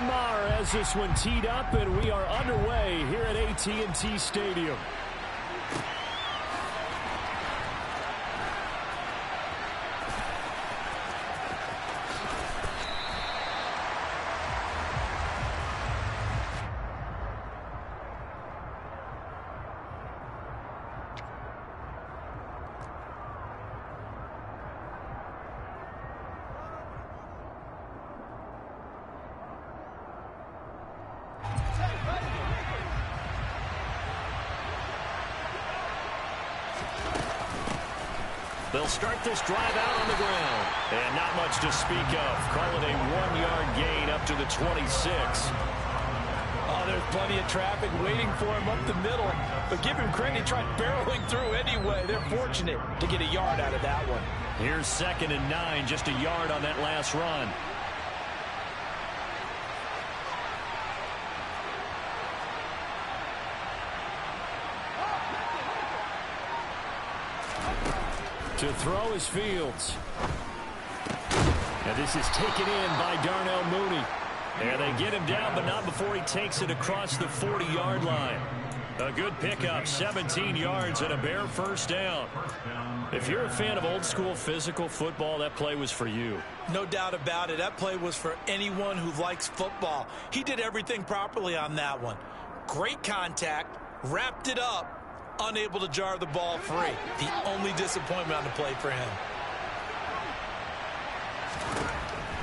Brett Maher has this one teed up, and we are underway here at AT&T Stadium. They'll start this drive out on the ground. And not much to speak of. Call it a 1-yard gain up to the 26. Oh, there's plenty of traffic waiting for him up the middle. But give him credit, he tried barreling through anyway. They're fortunate to get a yard out of that one. Here's 2nd and 9, just a yard on that last run. To throw is Fields. And this is taken in by Darnell Mooney. And they get him down, but not before he takes it across the 40-yard line. A good pickup, 17 yards and a bare first down. If you're a fan of old-school physical football, that play was for you. No doubt about it. That play was for anyone who likes football. He did everything properly on that one. Great contact, wrapped it up. Unable to jar the ball free. The only disappointment on the play for him.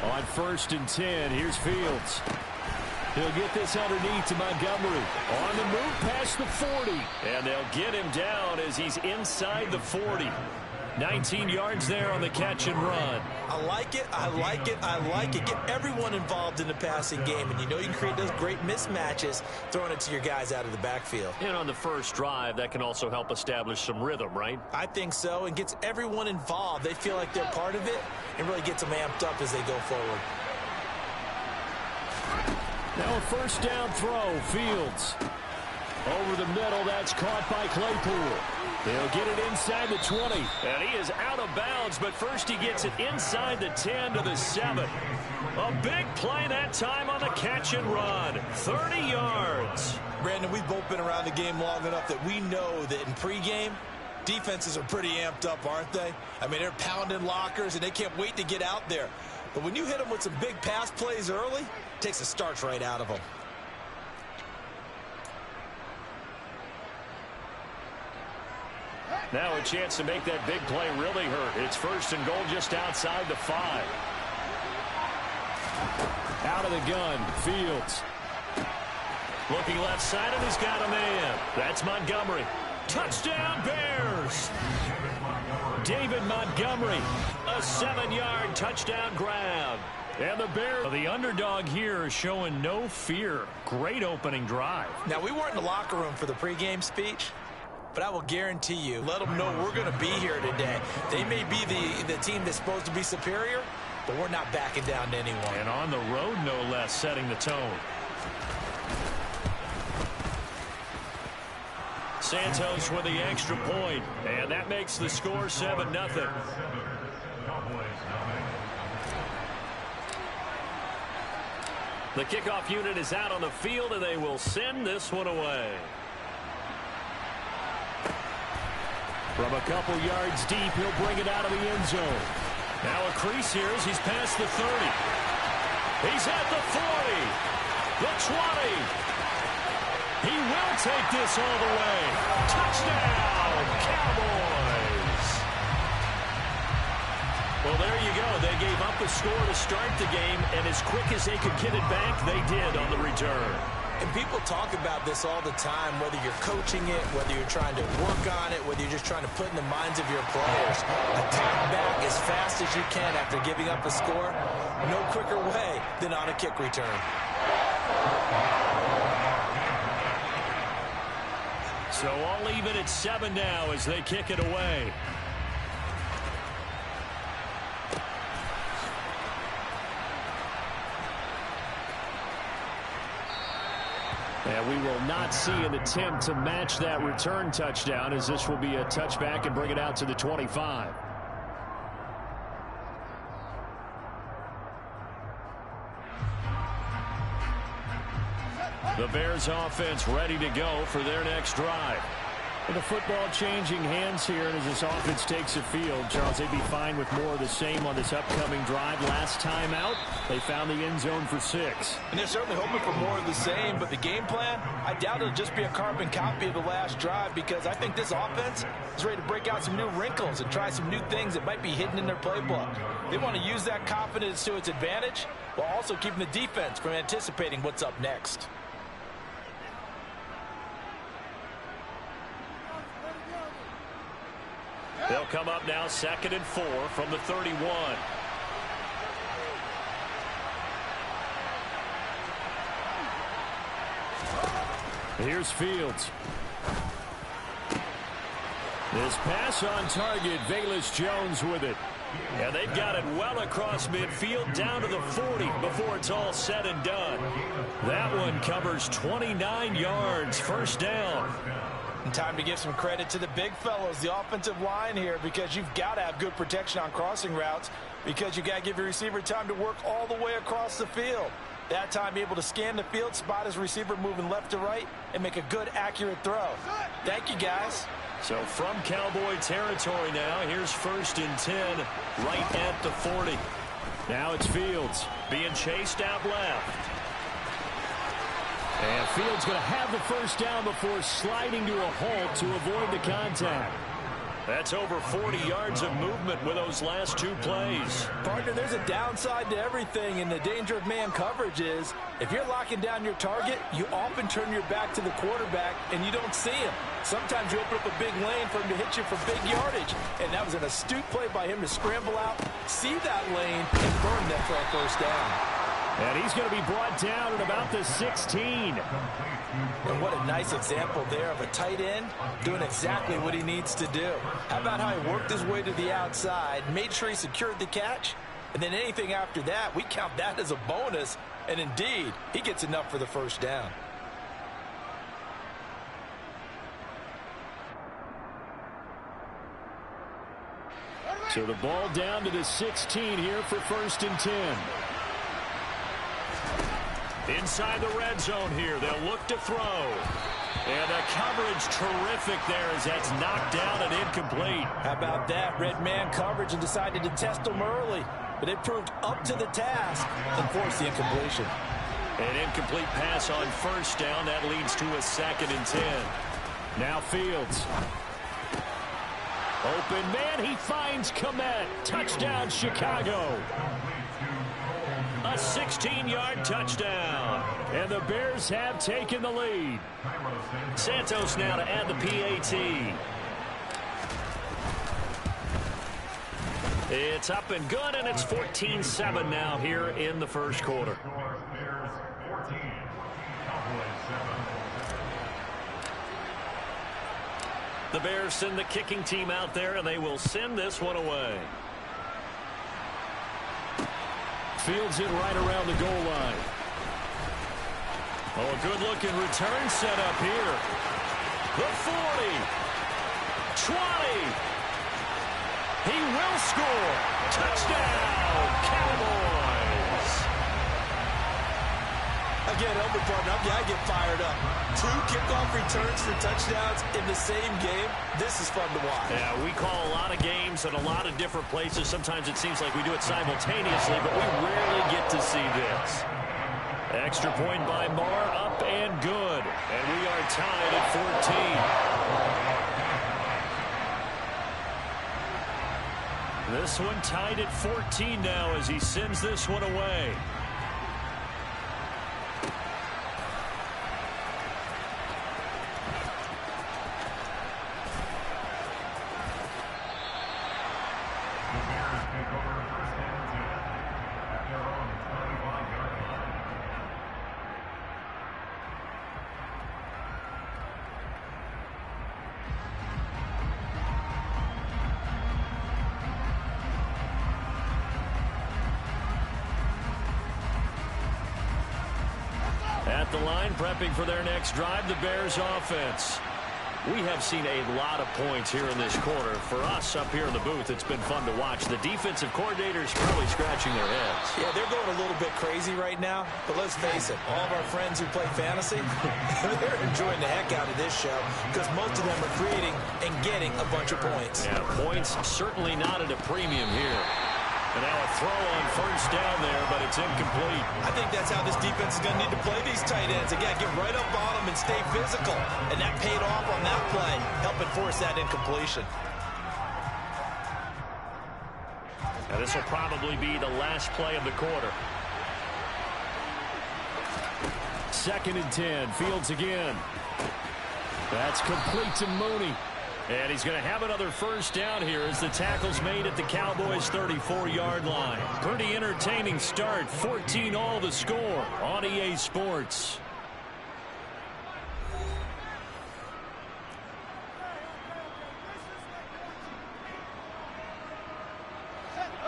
On 1st and 10, here's Fields. He'll get this underneath to Montgomery. On the move past the 40. And they'll get him down as he's inside the 40. 19 yards there on the catch and run. I like it, I like it, I like it. Get everyone involved in the passing game, and you know you can create those great mismatches throwing it to your guys out of the backfield. And on the first drive, that can also help establish some rhythm, right? I think so, and gets everyone involved. They feel like they're part of it, and really gets them amped up as they go forward. Now a first down throw, Fields. Over the middle, that's caught by Claypool. They'll get it inside the 20. And he is out of bounds, but first he gets it inside the 10 to the 7. A big play that time on the catch and run. 30 yards. Brandon, we've both been around the game long enough that we know that in pregame, defenses are pretty amped up, aren't they? I mean, they're pounding lockers, and they can't wait to get out there. But when you hit them with some big pass plays early, it takes the starch right out of them. Now a chance to make that big play really hurt. It's 1st and goal just outside the 5. Out of the gun, Fields. Looking left side, and he's got a man. That's Montgomery. Touchdown, Bears! David Montgomery, a 7-yard touchdown grab. And the Bears, the underdog here, is showing no fear. Great opening drive. Now, we weren't in the locker room for the pregame speech, but I will guarantee you, let them know we're going to be here today. They may be the team that's supposed to be superior, but we're not backing down to anyone. And on the road, no less, setting the tone. Santos with the extra point, and that makes the score 7-0. The kickoff unit is out on the field, and they will send this one away. From a couple yards deep, he'll bring it out of the end zone. Now a crease here as he's past the 30. He's at the 40. The 20. He will take this all the way. Touchdown, Cowboys. Well, there you go. They gave up the score to start the game, and as quick as they could get it back, they did on the return. And people talk about this all the time, whether you're coaching it, whether you're trying to work on it, whether you're just trying to put in the minds of your players. Attack back as fast as you can after giving up a score. No quicker way than on a kick return. So all even at 7 now as they kick it away. And we will not see an attempt to match that return touchdown, as this will be a touchback and bring it out to the 25. The Bears offense ready to go for their next drive. With the football changing hands here, and as this offense takes the field, Charles, they'd be fine with more of the same on this upcoming drive. Last time out, they found the end zone for 6. And they're certainly hoping for more of the same, but the game plan, I doubt it'll just be a carbon copy of the last drive, because I think this offense is ready to break out some new wrinkles and try some new things that might be hidden in their playbook. They want to use that confidence to its advantage while also keeping the defense from anticipating what's up next. They'll come up now 2nd and 4 from the 31. Here's Fields. This pass on target, Velus Jones with it. And they've got it well across midfield down to the 40 before it's all said and done. That one covers 29 yards, first down. And time to give some credit to the big fellows, the offensive line here, because you've got to have good protection on crossing routes, because you've got to give your receiver time to work all the way across the field. That time, be able to scan the field, spot his receiver moving left to right, and make a good, accurate throw. Thank you, guys. So from Cowboy territory now, here's 1st and 10, right at the 40. Now it's Fields. Being chased out left. And Fields going to have the first down before sliding to a halt to avoid the contact. That's over 40 yards of movement with those last 2 plays. Partner, there's a downside to everything, and the danger of man coverage is if you're locking down your target, you often turn your back to the quarterback and you don't see him. Sometimes you open up a big lane for him to hit you for big yardage, and that was an astute play by him to scramble out, see that lane, and burn that for a first down. And he's going to be brought down at about the 16. And what a nice example there of a tight end doing exactly what he needs to do. How about how he worked his way to the outside, made sure he secured the catch, and then anything after that, we count that as a bonus. And indeed, he gets enough for the first down. So the ball down to the 16 here for 1st and 10. Inside the red zone here, they'll look to throw. And the coverage terrific there as that's knocked down and incomplete. How about that? Red man coverage and decided to test them early. But it proved up to the task and forced the incompletion. An incomplete pass on first down. That leads to a 2nd and 10. Now Fields. Open man, he finds Kmet. Touchdown, Chicago. A 16-yard touchdown. And the Bears have taken the lead. Santos now to add the PAT. It's up and good, and it's 14-7 now here in the first quarter. The Bears send the kicking team out there, and they will send this one away. Fields it right around the goal line. Oh, a good-looking return set up here. The 40. 20. He will score. Touchdown, Cowboys. Again, Elmer partner, I'm going to get fired up. 2 kickoff returns for touchdowns in the same game. This is fun to watch. Yeah, we call a lot of games at a lot of different places. Sometimes it seems like we do it simultaneously, but we rarely get to see this. Extra point by Marr, up and good. And we are tied at 14. This one tied at 14 now as he sends this one away. At the line, prepping for their next drive, the Bears offense. We have seen a lot of points here in this quarter. For us up here in the booth, it's been fun to watch. The defensive coordinators probably scratching their heads. Yeah, they're going a little bit crazy right now. But let's face it, all of our friends who play fantasy, they're enjoying the heck out of this show because most of them are creating and getting a bunch of points. Yeah, points certainly not at a premium here. And now a throw on first down there, but it's incomplete. I think that's how this defense is going to need to play these tight ends. They got to get right up on them and stay physical. And that paid off on that play, helping force that incompletion. Now this will probably be the last play of the quarter. 2nd and 10. Fields again. That's complete to Mooney. And he's going to have another first down here as the tackle's made at the Cowboys' 34-yard line. Pretty entertaining start. 14-all the score on EA Sports.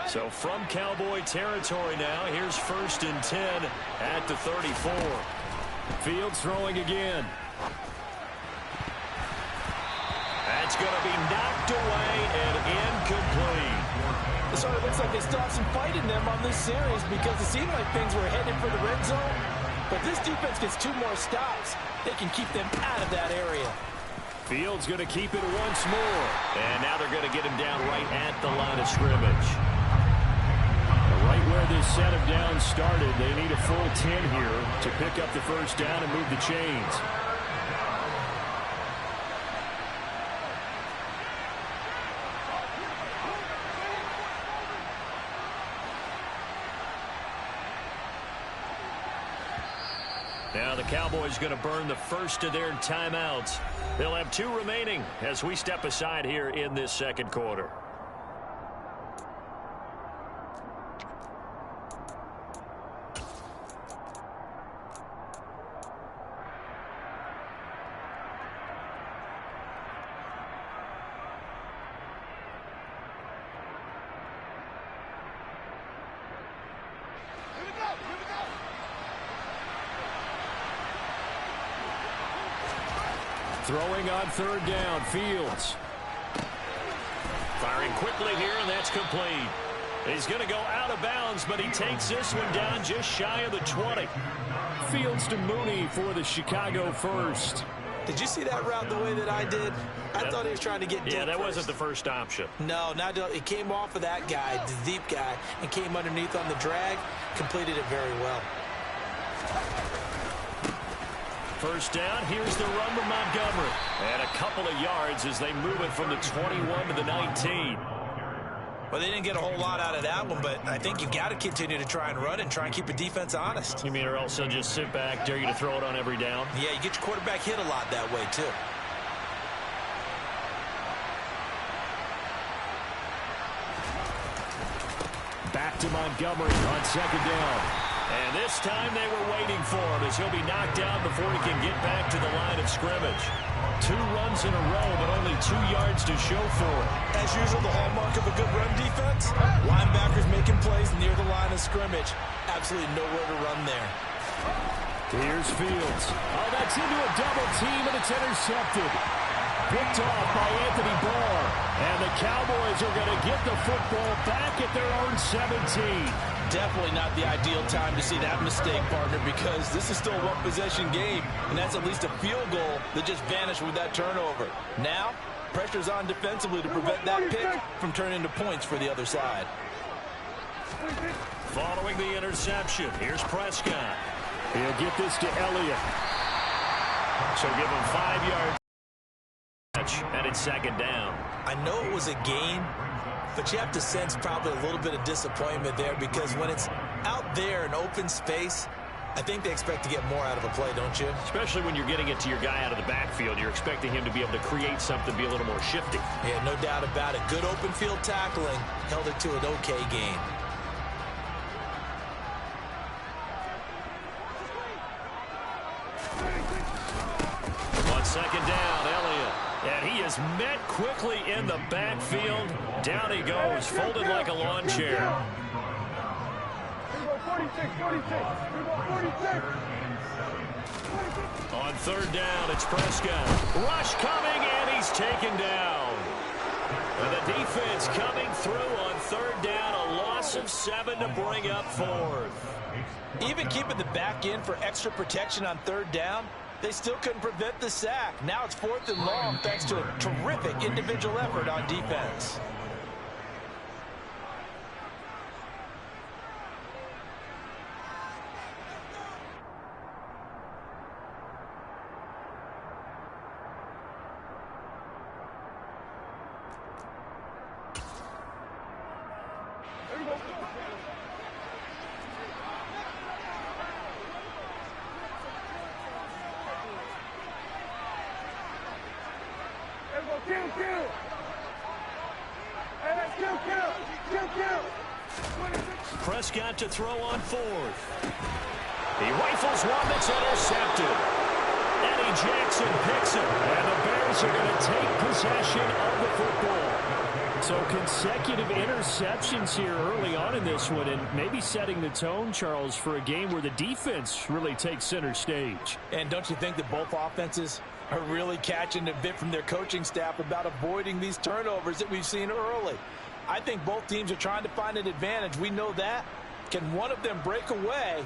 So from Cowboy territory now, here's 1st and 10 at the 34. Fields throwing again. That's going to be knocked away and incomplete. It sort of looks like they still have some fight in them on this series because it seemed like things were headed for the red zone. But this defense gets 2 more stops. They can keep them out of that area. Fields going to keep it once more. And now they're going to get him down right at the line of scrimmage. Right where this set of downs started, they need a full 10 here to pick up the first down and move the chains. Now the Cowboys going to burn the first of their timeouts. They'll have 2 remaining as we step aside here in this second quarter. Throwing on 3rd down, Fields. Firing quickly here, and that's complete. He's going to go out of bounds, but he takes this one down just shy of the 20. Fields to Mooney for the Chicago first. Did you see that route the way that I did? I thought he was trying to get deep. Yeah, that first. wasn't the first option. No, it came off of that guy, the deep guy, and came underneath on the drag. Completed it very well. First down, here's the run to Montgomery. And a couple of yards as they move it from the 21 to the 19. Well, they didn't get a whole lot out of that one, but I think you've got to continue to try and run and try and keep a defense honest. You mean or else they'll just sit back, dare you to throw it on every down? Yeah, you get your quarterback hit a lot that way, too. Back to Montgomery on 2nd down. And this time they were waiting for him as he'll be knocked down before he can get back to the line of scrimmage. 2 runs in a row, but only 2 yards to show for it. As usual, the hallmark of a good run defense, linebackers making plays near the line of scrimmage. Absolutely nowhere to run there. Here's Fields. Oh, that's into a double team, and it's intercepted. Picked off by Anthony Barr. And the Cowboys are going to get the football back at their own 17. Definitely not the ideal time to see that mistake, partner, because this is still a one-possession game, and that's at least a field goal that just vanished with that turnover. Now, pressure's on defensively to prevent that pick from turning into points for the other side. Following the interception, here's Prescott. He'll get this to Elliott. So give him 5 yards. And it's 2nd down. I know it was a gain, but you have to sense probably a little bit of disappointment there because when it's out there in open space, I think they expect to get more out of a play, don't you? Especially when you're getting it to your guy out of the backfield. You're expecting him to be able to create something, be a little more shifty. Yeah, no doubt about it. Good open field tackling held it to an okay gain. On 2nd down, Elliott. And he is met quickly in the backfield. Down he goes, folded like a lawn chair. 46. On 3rd down, it's Prescott. Rush coming, he's taken down. And the defense coming through on third down, a loss of 7 to bring up fourth. Even keeping the back in for extra protection on third down, they still couldn't prevent the sack. Now it's 4th and long thanks to a terrific individual effort on defense. Prescott to throw on 4th. He rifles one that's intercepted. Eddie Jackson picks it. And the Bears are going to take possession of the football. So consecutive interceptions here early on in this one, and maybe setting the tone, Charles, for a game where the defense really takes center stage. And don't you think that both offenses are really catching a bit from their coaching staff about avoiding these turnovers that we've seen early? I think both teams are trying to find an advantage. We know that. Can one of them break away?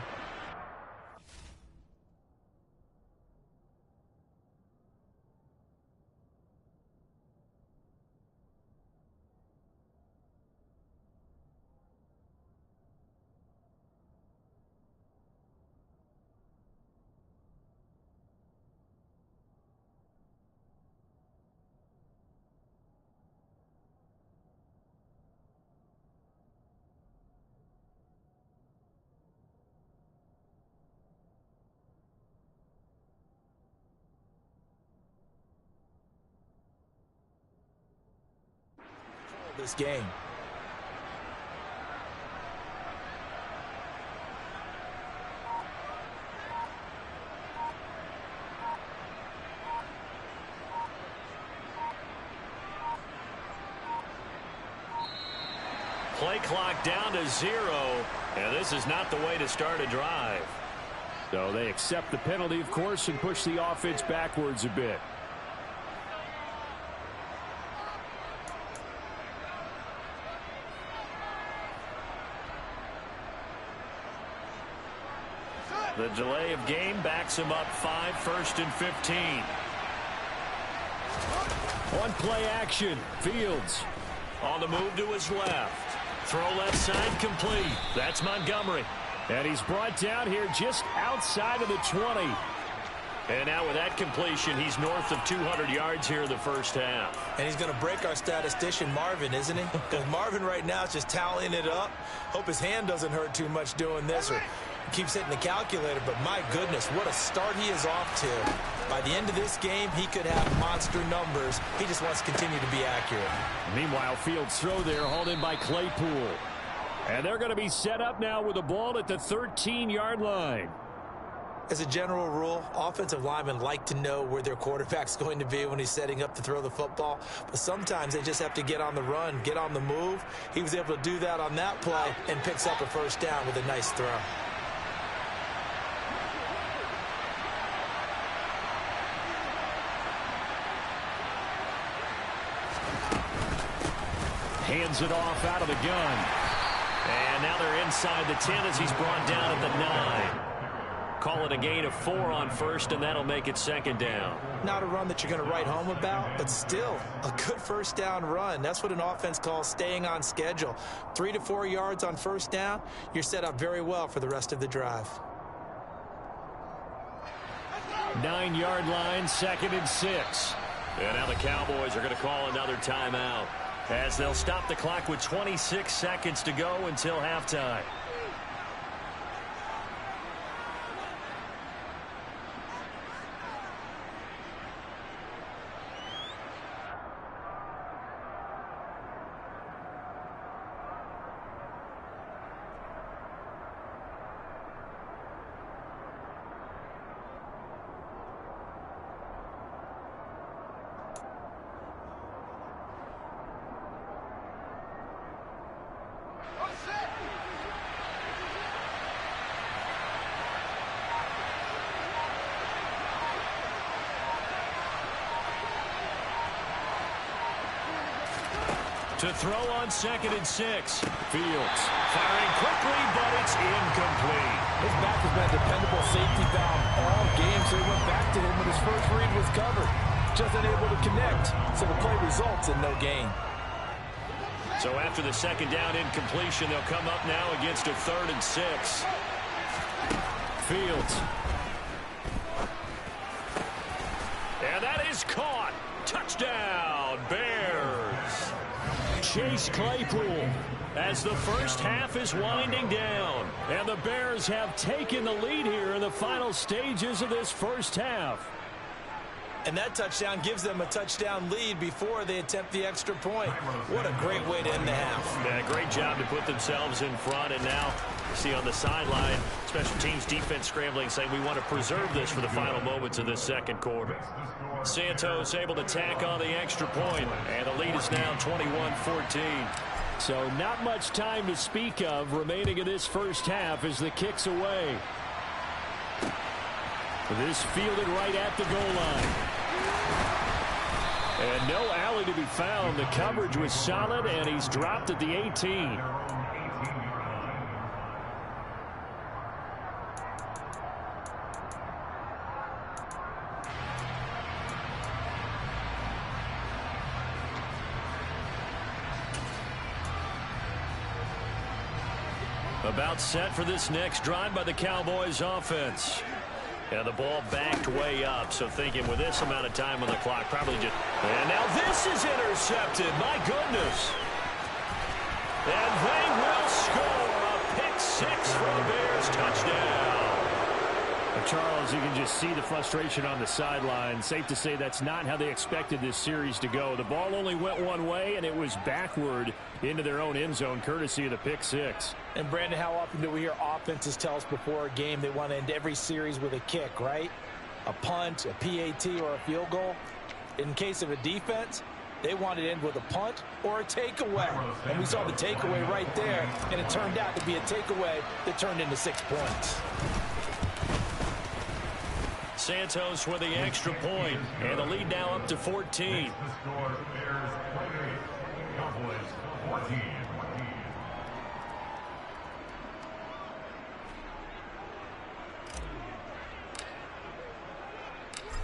This game. Play clock down to 0, and this is not the way to start a drive. So they accept the penalty, of course, and push the offense backwards a bit. The delay of game backs him up 5, 1st and 15. On play action, Fields. On the move to his left. Throw left side complete. That's Montgomery. And he's brought down here just outside of the 20. And now with that completion, he's north of 200 yards here in the first half. And he's going to break our statistician, Marvin, isn't he? Because Marvin right now is just tallying it up. Hope his hand doesn't hurt too much doing this, or keeps hitting the calculator. But my goodness, what a start he is off to. By the end of this game, he could have monster numbers. He just wants to continue to be accurate. Meanwhile, Fields' throw there hauled in by Claypool. And they're going to be set up now with the ball at the 13-yard line. As a general rule, offensive linemen like to know where their quarterback's going to be when he's setting up to throw the football. But sometimes they just have to get on the run, get on the move. He was able to do that on that play and picks up a first down with a nice throw. Hands it off out of the gun. And now they're inside the 10 as he's brought down at the 9. Call it a gain of 4 on first, and that'll make it second down. Not a run that you're going to write home about, but still a good first down run. That's what an offense calls staying on schedule. 3 to 4 yards on first down, you're set up very well for the rest of the drive. 9-yard line, 2nd and 6. And now the Cowboys are going to call another timeout as they'll stop the clock with 26 seconds to go until halftime. To throw on 2nd and 6. Fields firing quickly, but it's incomplete. His back has been a dependable safety valve all game, so he went back to him when his first read was covered. Just unable to connect, so the play results in no gain. So after the 2nd down incompletion, they'll come up now against a 3rd and 6. Fields. And that is caught. Touchdown, Bears. Chase Claypool as the first half is winding down. And the Bears have taken the lead here in the final stages of this first half. And that touchdown gives them a touchdown lead before they attempt the extra point. What a great way to end the half. Yeah, great job to put themselves in front. And now you see on the sideline, special teams defense scrambling, saying we want to preserve this for the final moments of this 2nd quarter. Santos able to tack on the extra point, and the lead is now 21-14. So not much time to speak of remaining in this first half as the kick's away. This fielded right at the goal line. And no alley to be found. The coverage was solid, and he's dropped at the 18. About set for this next drive by the Cowboys offense. And the ball backed way up, so thinking with this amount of time on the clock, probably just... And now this is intercepted. My goodness. And they will score a pick 6 for the Bears. Touchdown. Charles, you can just see the frustration on the sideline. Safe to say that's not how they expected this series to go. The ball only went one way, and it was backward into their own end zone, courtesy of the pick 6. And, Brandon, how often do we hear offenses tell us before a game they want to end every series with a kick, right? A punt, a PAT, or a field goal. In case of a defense, they want to end with a punt or a takeaway. And we saw the takeaway right there, and it turned out to be a takeaway that turned into 6 points. Santos with the extra point, and the lead now up to 14.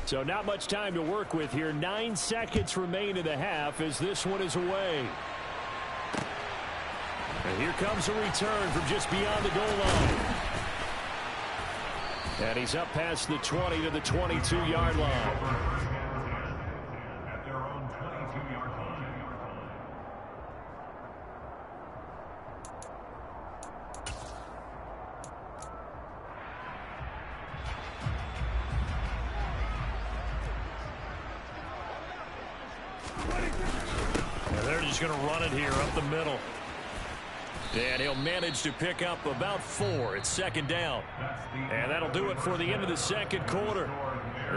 So not much time to work with here. 9 seconds remain in the half as this one is away. And here comes a return from just beyond the goal line. And he's up past the 20 to the 22-yard line. And they're just going to run it here up the middle. And he'll manage to pick up about 4. It's 2nd down. And that'll do it for the end of the 2nd quarter.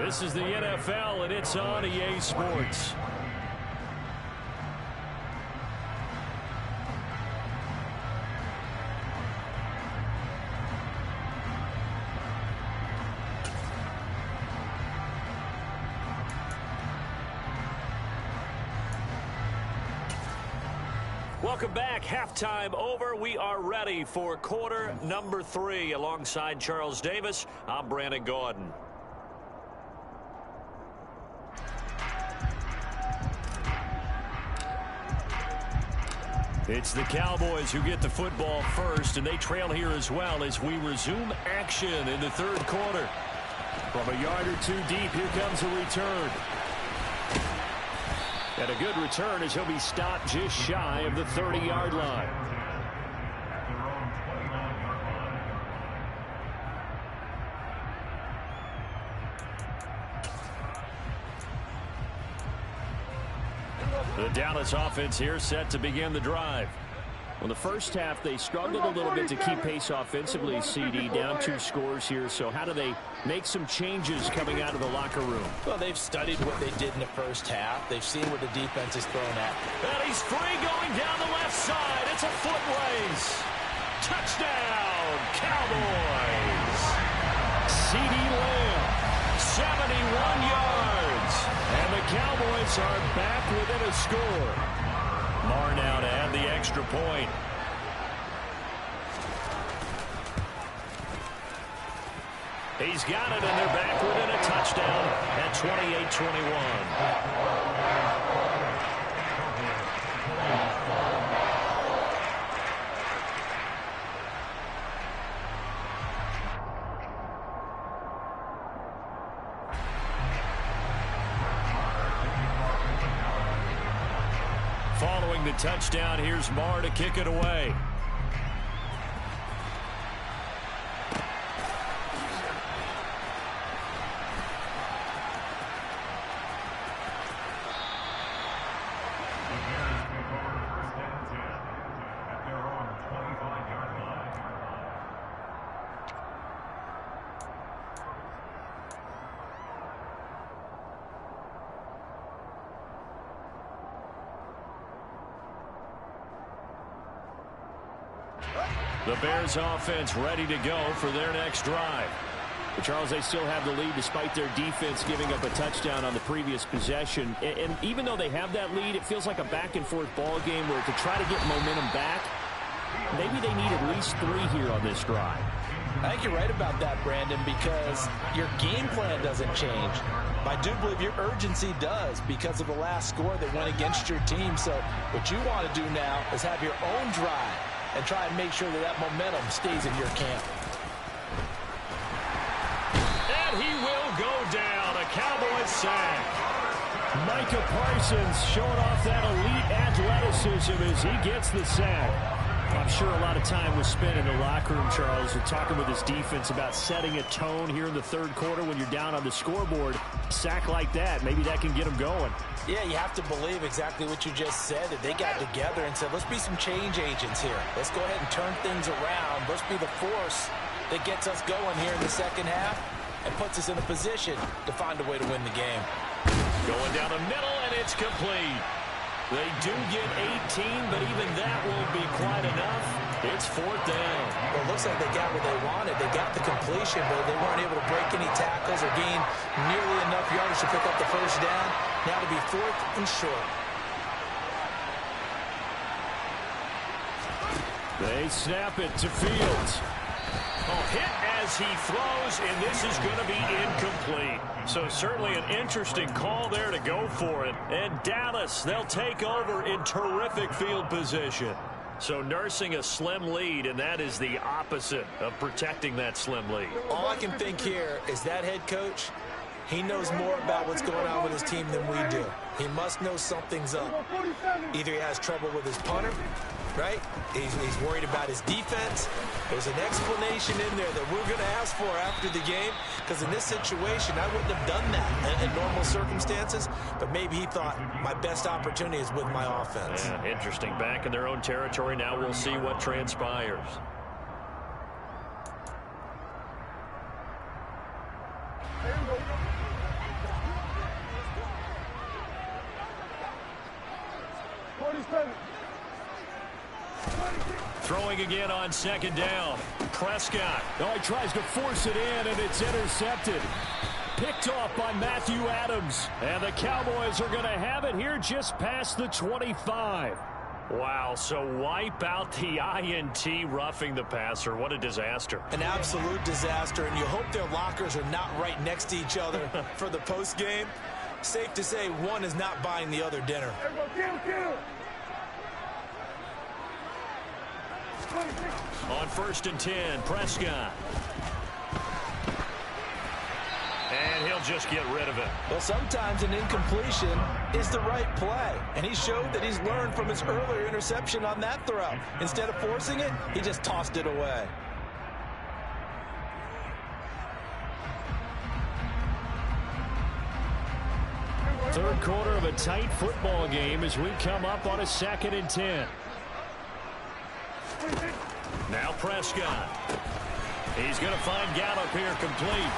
This is the NFL, and it's on EA Sports. Welcome back. Halftime over. We are ready for quarter number 3. Alongside Charles Davis, I'm Brandon Gaudin. It's the Cowboys who get the football first, and they trail here as well as we resume action in the 3rd quarter. From a yard or 2 deep, here comes a return. And a good return as he'll be stopped just shy of the 30-yard line. The Dallas offense here set to begin the drive. Well, the first half, they struggled a little bit to keep pace offensively, CD, down 2 scores here. So how do they make some changes coming out of the locker room? Well, they've studied what they did in the first half. They've seen what the defense is throwing at. And he's free going down the left side. It's a foot race. Touchdown, Cowboys. CD Lamb, 71 yards. And the Cowboys are back within a score. Marr now point. He's got it, and they're back within a touchdown at 28-21. Following the touchdown, here's Marr to kick it away. The Bears offense ready to go for their next drive. But Charles, they still have the lead despite their defense giving up a touchdown on the previous possession. And even though they have that lead, it feels like a back-and-forth ball game where to try to get momentum back, maybe they need at least 3 here on this drive. I think you're right about that, Brandon, because your game plan doesn't change. I do believe your urgency does because of the last score that went against your team. So what you want to do now is have your own drive and try and make sure that that momentum stays in your camp. And he will go down. A Cowboys sack. Micah Parsons showing off that elite athleticism as he gets the sack. I'm sure a lot of time was spent in the locker room, Charles, and talking with his defense about setting a tone here in the third quarter when you're down on the scoreboard. Sack like that, maybe that can get them going. Yeah, you have to believe exactly what you just said, that they got together and said, let's be some change agents here. Let's go ahead and turn things around. Let's be the force that gets us going here in the second half and puts us in a position to find a way to win the game. Going down the middle, and it's complete. They do get 18, but even that won't be quite enough. It's 4th down. Well, it looks like they got what they wanted. They got the completion, but they weren't able to break any tackles or gain nearly enough yardage to pick up the first down. Now to be 4th and short. They snap it to Fields. Hit as he throws, and this is going to be incomplete. So certainly an interesting call there to go for it. And Dallas, they'll take over in terrific field position. So nursing a slim lead, and that is the opposite of protecting that slim lead. All I can think here is that head coach, he knows more about what's going on with his team than we do. He must know something's up. Either he has trouble with his punter, right? He's worried about his defense. There's an explanation in there that we're going to ask for after the game, because in this situation, I wouldn't have done that in normal circumstances, but maybe he thought my best opportunity is with my offense. Yeah, interesting. Back in their own territory. Now we'll see what transpires. Throwing again on 2nd down. Prescott. Oh, he tries to force it in, and it's intercepted. Picked off by Matthew Adams. And the Cowboys are going to have it here just past the 25. Wow, so wipe out the INT, roughing the passer. What a disaster. An absolute disaster, and you hope their lockers are not right next to each other for the post game. Safe to say one is not buying the other dinner. On 1st and 10, Prescott. And he'll just get rid of it. Well, sometimes an incompletion is the right play. And he showed that he's learned from his earlier interception on that throw. Instead of forcing it, he just tossed it away. Third quarter of a tight football game as we come up on a 2nd and 10. Now Prescott. He's going to find Gallup here complete.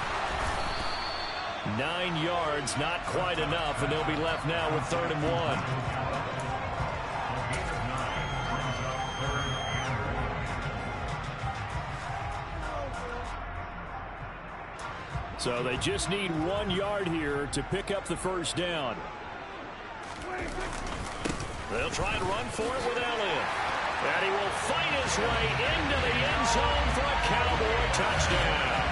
9 yards, not quite enough, and they'll be left now with 3rd and 1. So they just need 1 yard here to pick up the first down. They'll try and run for it with Elliott. And he will fight his way into the end zone for a Cowboy touchdown.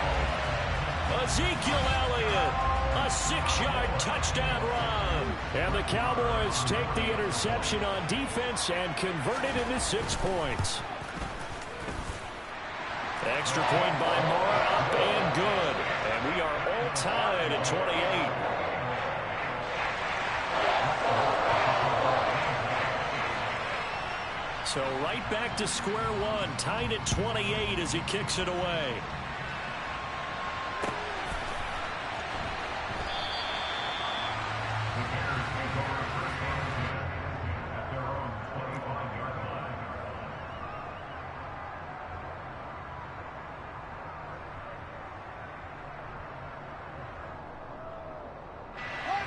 Ezekiel Elliott, a 6-yard touchdown run. And the Cowboys take the interception on defense and convert it into 6 points. Extra point by Moore, up and good. And we are all tied at 28. So right back to square one, tied at 28 as he kicks it away.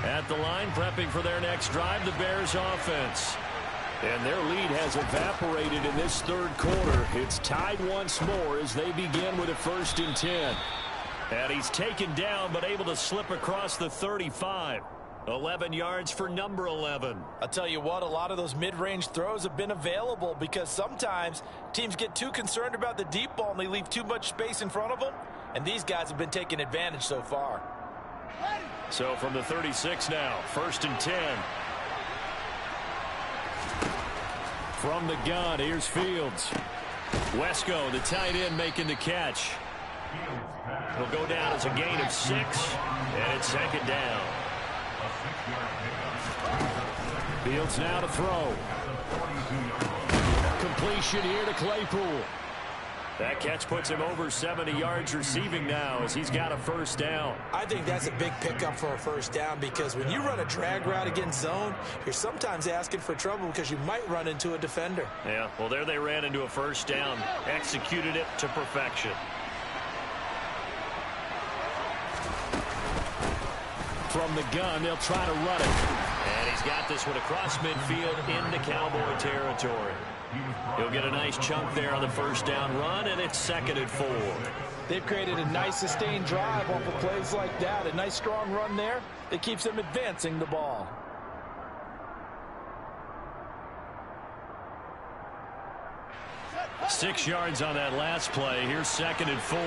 At the line, prepping for their next drive, the Bears offense. And their lead has evaporated in this third quarter. It's tied once more as they begin with a 1st and 10. And he's taken down but able to slip across the 35. 11 yards for number 11. I'll tell you what, a lot of those mid-range throws have been available because sometimes teams get too concerned about the deep ball and they leave too much space in front of them. And these guys have been taking advantage so far. So from the 36 now, 1st and 10. From the gun, here's Fields. Wesco, the tight end, making the catch. It'll go down as a gain of 6, and it's 2nd down. Fields now to throw. Completion here to Claypool. That catch puts him over 70 yards receiving now as he's got a 1st down. I think that's a big pickup for a 1st down because when you run a drag route against zone, you're sometimes asking for trouble because you might run into a defender. Yeah, well, there they ran into a 1st down, executed it to perfection. From the gun, they'll try to run it. And he's got this one across midfield into Cowboy territory. He'll get a nice chunk there on the 1st down run, and it's 2nd and 4. They've created a nice sustained drive off of plays like that. A nice strong run there that keeps them advancing the ball. Six yards on that last play. Here's 2nd and 4.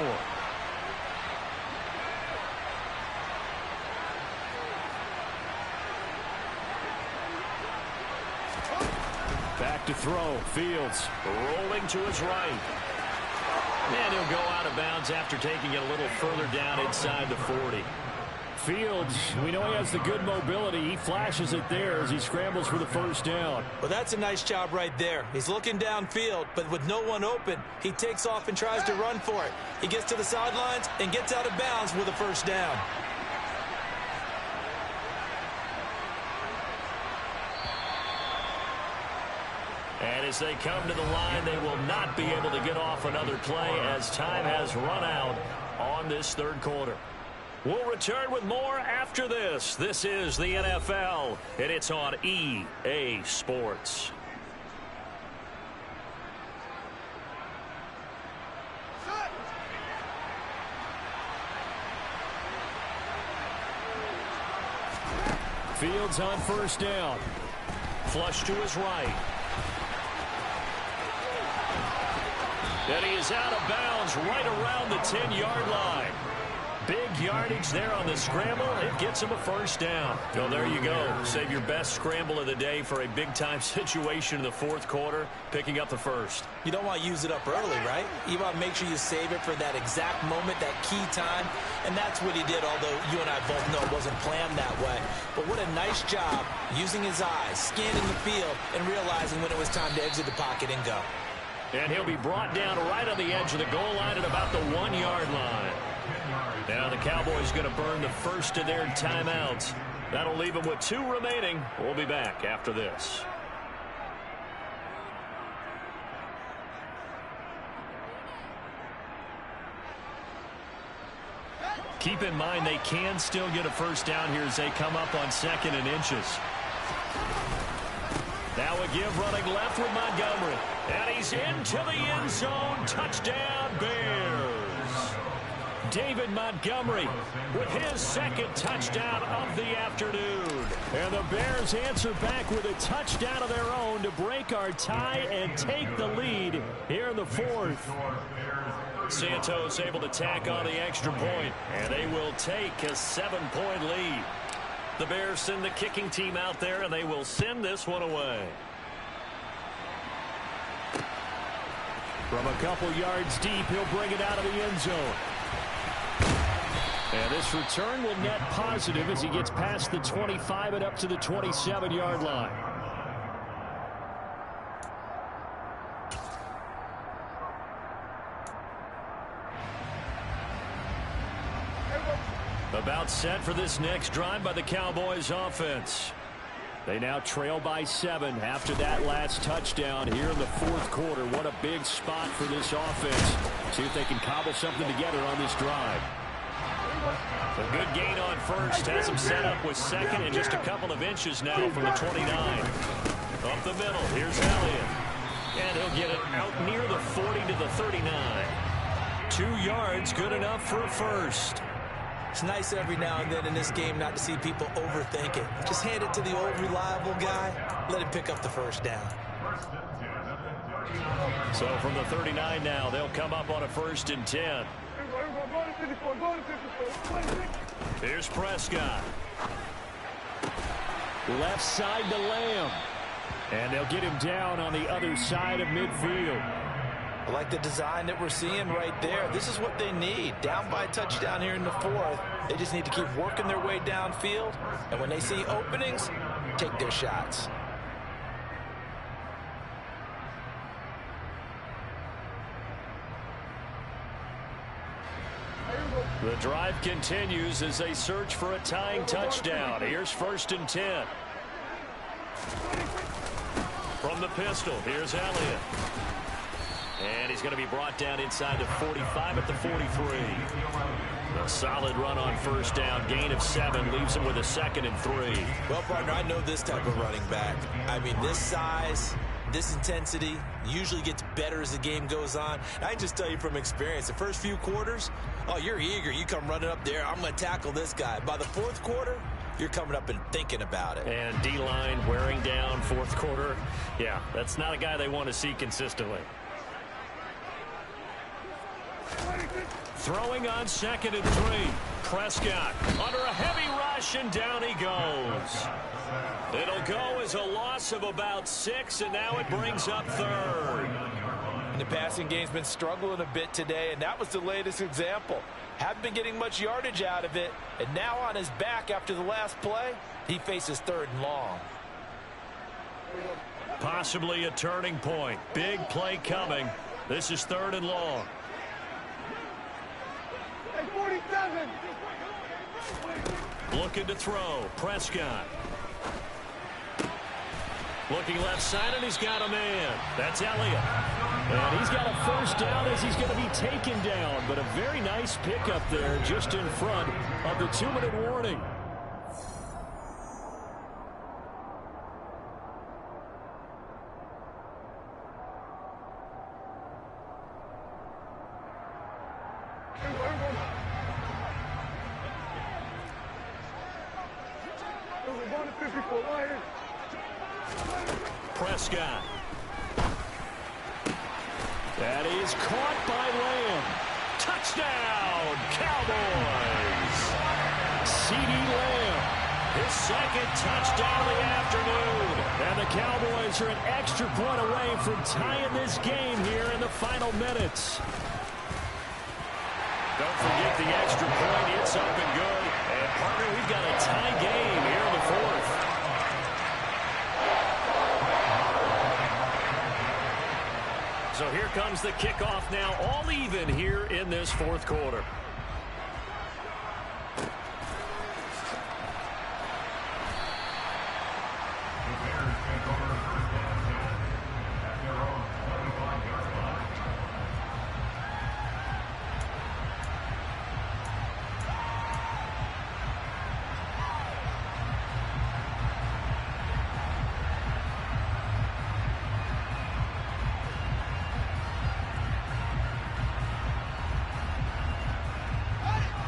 Back to throw. Fields rolling to his right. And he'll go out of bounds after taking it a little further down inside the 40. Fields, we know he has the good mobility. He flashes it there as he scrambles for the 1st down. Well, that's a nice job right there. He's looking downfield, but with no one open, he takes off and tries to run for it. He gets to the sidelines and gets out of bounds with a 1st down. And as they come to the line, they will not be able to get off another play as time has run out on this 3rd quarter. We'll return with more after this. This is the NFL, and it's on EA Sports. Fields on 1st down. Flush to his right. And he is out of bounds right around the 10-yard line. Big yardage there on the scramble. It gets him a 1st down. So there you go. Save your best scramble of the day for a big-time situation in the 4th quarter, picking up the 1st. You don't want to use it up early, right? You want to make sure you save it for that exact moment, that key time. And that's what he did, although you and I both know it wasn't planned that way. But what a nice job using his eyes, scanning the field, and realizing when it was time to exit the pocket and go. And he'll be brought down right on the edge of the goal line at about the 1-yard line. Now the Cowboys going to burn the 1st of their timeouts. That'll leave them with 2 remaining. We'll be back after this. Keep in mind they can still get a 1st down here as they come up on 2nd and inches. Now a give running left with Montgomery. And he's into the end zone. Touchdown, Bears. David Montgomery with his second touchdown of the afternoon. And the Bears answer back with a touchdown of their own to break our tie and take the lead here in the fourth. Santos able to tack on the extra point, and they will take a 7-point lead. The Bears send the kicking team out there, and they will send this one away. From a couple yards deep, he'll bring it out of the end zone. And this return will net positive as he gets past the 25 and up to the 27-yard line. About set for this next drive by the Cowboys offense. They now trail by 7 after that last touchdown here in the fourth quarter. What a big spot for this offense. See if they can cobble something together on this drive. A good gain on first has him set up with second and just a couple of inches now from the 29. Up the middle, here's Elliott. And he'll get it out near the 40 to the 39. 2 yards, good enough for a first. It's nice every now and then in this game not to see people overthink it. Just hand it to the old reliable guy. Let him pick up the first down. So from the 39 now, they'll come up on a 1st and 10. Here's Prescott. Left side to Lamb. And they'll get him down on the other side of midfield. I like the design that we're seeing right there. This is what they need. Down by a touchdown here in the fourth. They just need to keep working their way downfield. And when they see openings, take their shots. The drive continues as they search for a tying touchdown. Here's 1st and 10. From the pistol, here's Elliott. And he's going to be brought down inside the 45 at the 43. A solid run on 1st down. Gain of 7 leaves him with a 2nd and 3. Well, partner, I know this type of running back. I mean, this size, this intensity usually gets better as the game goes on. I can just tell you from experience, the first few quarters, oh, you're eager. You come running up there. I'm going to tackle this guy. By the fourth quarter, you're coming up and thinking about it. And D-line wearing down 4th quarter. Yeah, that's not a guy they want to see consistently. Throwing on 2nd and 3. Prescott under a heavy rush, and down he goes. It'll go as a loss of about 6, and now it brings up 3rd. And the passing game's been struggling a bit today, and that was the latest example. Haven't been getting much yardage out of it, and now on his back after the last play, he faces 3rd and long. Possibly a turning point. Big play coming. This is 3rd and long. 47. Looking to throw. Prescott. Looking left side, and he's got a man. That's Elliott. And he's got a 1st down as he's going to be taken down. But a very nice pickup there just in front of the 2-minute warning. Prescott. That is caught by Lamb. Touchdown, Cowboys. CeeDee Lamb. His 2nd touchdown of the afternoon. And the Cowboys are an extra point away from tying this game here in the final minutes. Don't forget the extra point. It's up and good. And, partner, we've got a tie game here in the 4th. So here comes the kickoff now, all even here in this 4th quarter.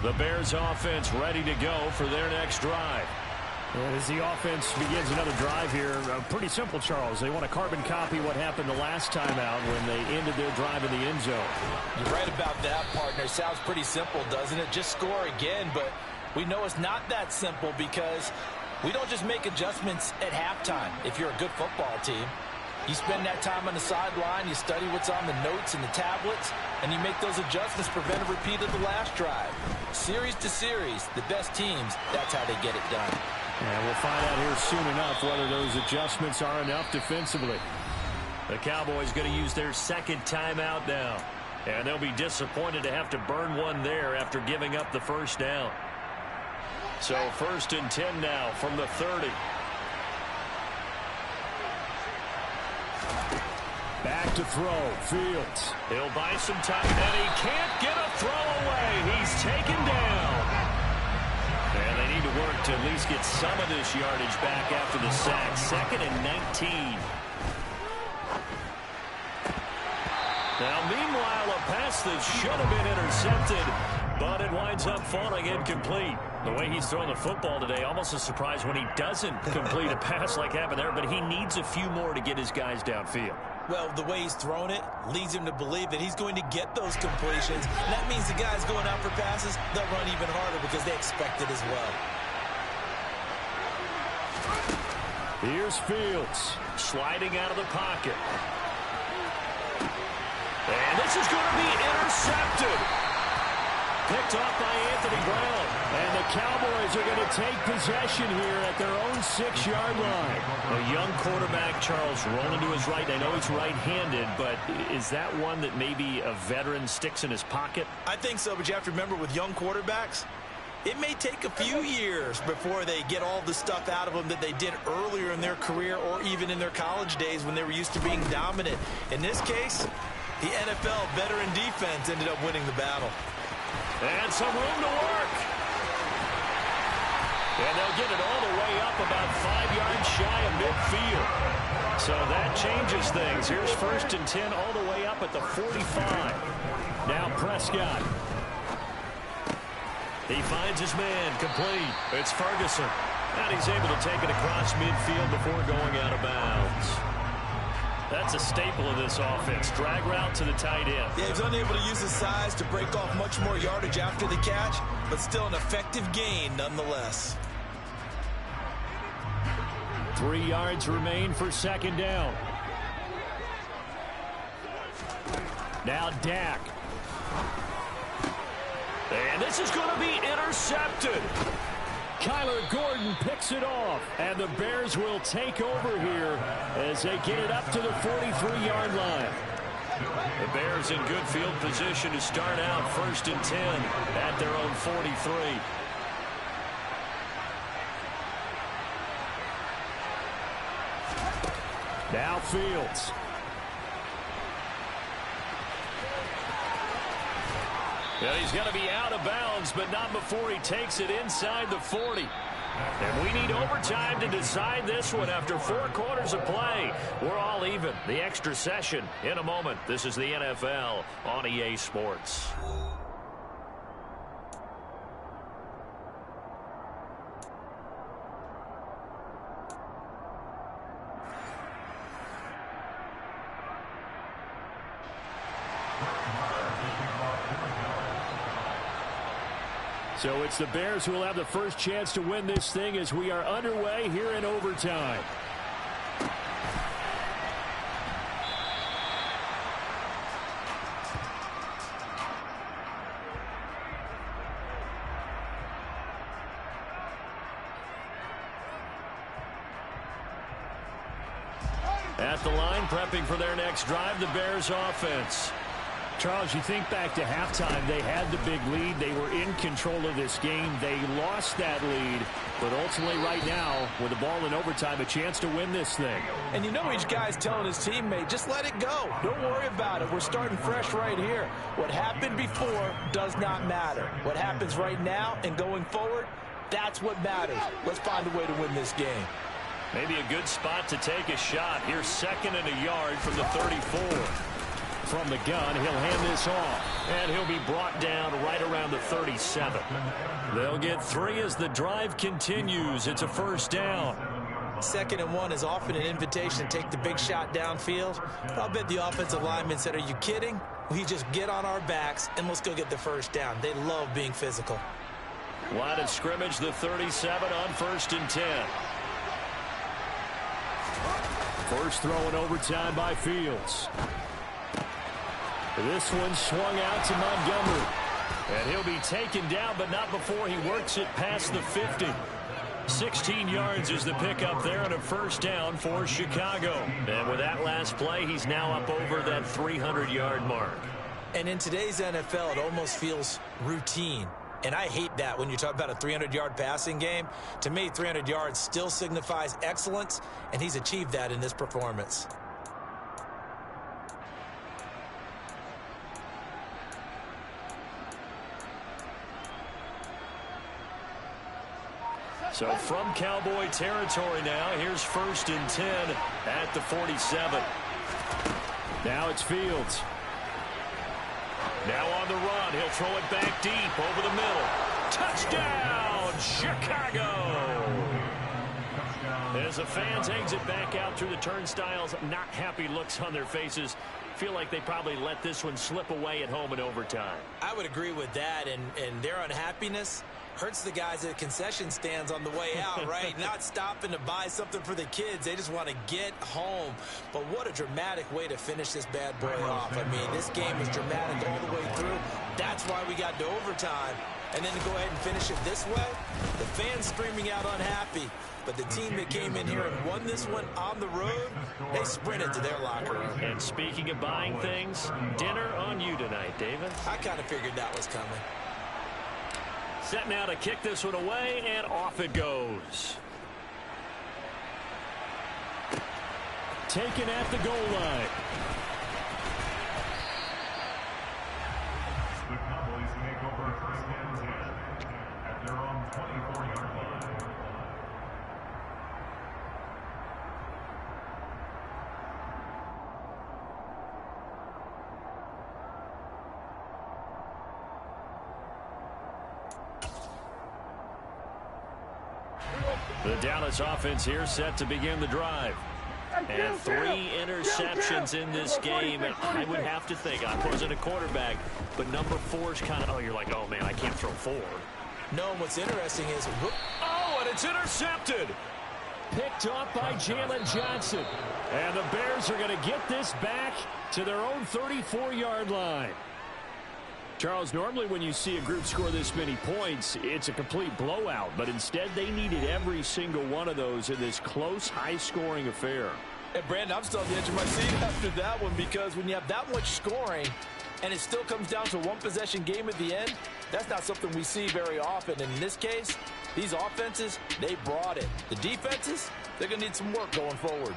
The Bears offense ready to go for their next drive. And as the offense begins another drive here, pretty simple, Charles. They want to carbon copy what happened the last time out when they ended their drive in the end zone. You're right about that, partner. Sounds pretty simple, doesn't it? Just score again, but we know it's not that simple because we don't just make adjustments at halftime if you're a good football team. You spend that time on the sideline, you study what's on the notes and the tablets, and you make those adjustments, prevent a repeat of the last drive. Series to series, the best teams, that's how they get it done. And we'll find out here soon enough whether those adjustments are enough defensively. The Cowboys going to use their second timeout now. And they'll be disappointed to have to burn one there after giving up the first down. So 1st and 10 now from the 30. Back to throw. Fields. He'll buy some time, and he can't get a throw away. He's taken down. And they need to work to at least get some of this yardage back after the sack. 2nd and 19. Now, meanwhile, a pass that should have been intercepted, but it winds up falling incomplete. The way he's throwing the football today, almost a surprise when he doesn't complete a pass like happened there, but he needs a few more to get his guys downfield. Well, the way he's thrown it leads him to believe that he's going to get those completions. And that means the guys going out for passes, they'll run even harder because they expect it as well. Here's Fields. Sliding out of the pocket. And this is going to be intercepted. Picked off by Anthony Brown. And the Cowboys are going to take possession here at their own 6-yard line. A young quarterback, Charles, rolling to his right. I know he's right-handed, but is that one that maybe a veteran sticks in his pocket? I think so, but you have to remember with young quarterbacks, it may take a few years before they get all the stuff out of them that they did earlier in their career or even in their college days when they were used to being dominant. In this case, the NFL veteran defense ended up winning the battle. And some room to work. And they'll get it all the way up about 5 yards shy of midfield. So that changes things. Here's 1st and 10 all the way up at the 45. Now Prescott. He finds his man complete. It's Ferguson. And he's able to take it across midfield before going out of bounds. That's a staple of this offense. Drag route to the tight end. Yeah, he's unable to use his size to break off much more yardage after the catch, but still an effective gain nonetheless. 3 yards remain for 2nd down. Now Dak. And this is going to be intercepted. Kyler Gordon picks it off, and the Bears will take over here as they get it up to the 43-yard line. The Bears in good field position to start out 1st and 10 at their own 43. Now Fields. Well, he's going to be out of bounds, but not before he takes it inside the 40. And we need overtime to decide this one after 4 quarters of play. We're all even. The extra session in a moment. This is the NFL on EA Sports. So it's the Bears who will have the first chance to win this thing as we are underway here in overtime. At the line, prepping for their next drive, the Bears offense. Charles, you think back to halftime, they had the big lead. They were in control of this game. They lost that lead, but ultimately right now, with the ball in overtime, a chance to win this thing. And you know each guy's telling his teammate, just let it go. Don't worry about it. We're starting fresh right here. What happened before does not matter. What happens right now and going forward, that's what matters. Let's find a way to win this game. Maybe a good spot to take a shot. Here's 2nd and a yard from the 34. from the gun. He'll hand this off. And he'll be brought down right around the 37. They'll get 3 as the drive continues. It's a first down. 2nd and 1 is often an invitation to take the big shot downfield. But I'll bet the offensive lineman said, are you kidding? We just get on our backs and let's go get the first down. They love being physical. Line of scrimmage, the 37 on 1st and 10. First throw in overtime by Fields. This one swung out to Montgomery. And he'll be taken down, but not before he works it past the 50. 16 yards is the pickup there on a first down for Chicago. And with that last play, he's now up over that 300-yard mark. And in today's NFL, it almost feels routine. And I hate that when you talk about a 300-yard passing game. To me, 300 yards still signifies excellence, and he's achieved that in this performance. So from Cowboy territory now, here's 1st and 10 at the 47. Now it's Fields. Now on the run, he'll throw it back deep over the middle. Touchdown, Chicago! As the fans exit back out through the turnstiles, not happy looks on their faces. Feel like they probably let this one slip away at home in overtime. I would agree with that, and their unhappiness hurts the guys at concession stands on the way out, right? Not stopping to buy something for the kids. They just want to get home. But what a dramatic way to finish this bad boy off. I mean, this game was dramatic all the way through. That's why we got to overtime. And then to go ahead and finish it this way, the fans screaming out unhappy. But the team that came in here and won this one on the road, they sprinted to their locker room. And speaking of buying things, dinner on you tonight, David. I kind of figured that was coming. Set now to kick this one away, and off it goes. Taken at the goal line. The Cowboys make over 1st and 10 at their own 24-yard line. The Dallas offense here set to begin the drive. And 3 interceptions in this game. And I would have to think, I wasn't a quarterback, but number 4's kind of, you're like, oh, man, I can't throw 4. No, and what's interesting is, Oh, and it's intercepted. Picked off by Jalen Johnson. And the Bears are going to get this back to their own 34-yard line. Charles, normally when you see a group score this many points, it's a complete blowout. But instead, they needed every single one of those in this close, high-scoring affair. And Brandon, I'm still on the edge of my seat after that one, because when you have that much scoring and it still comes down to one possession game at the end, that's not something we see very often. And in this case, these offenses, they brought it. The defenses, they're going to need some work going forward.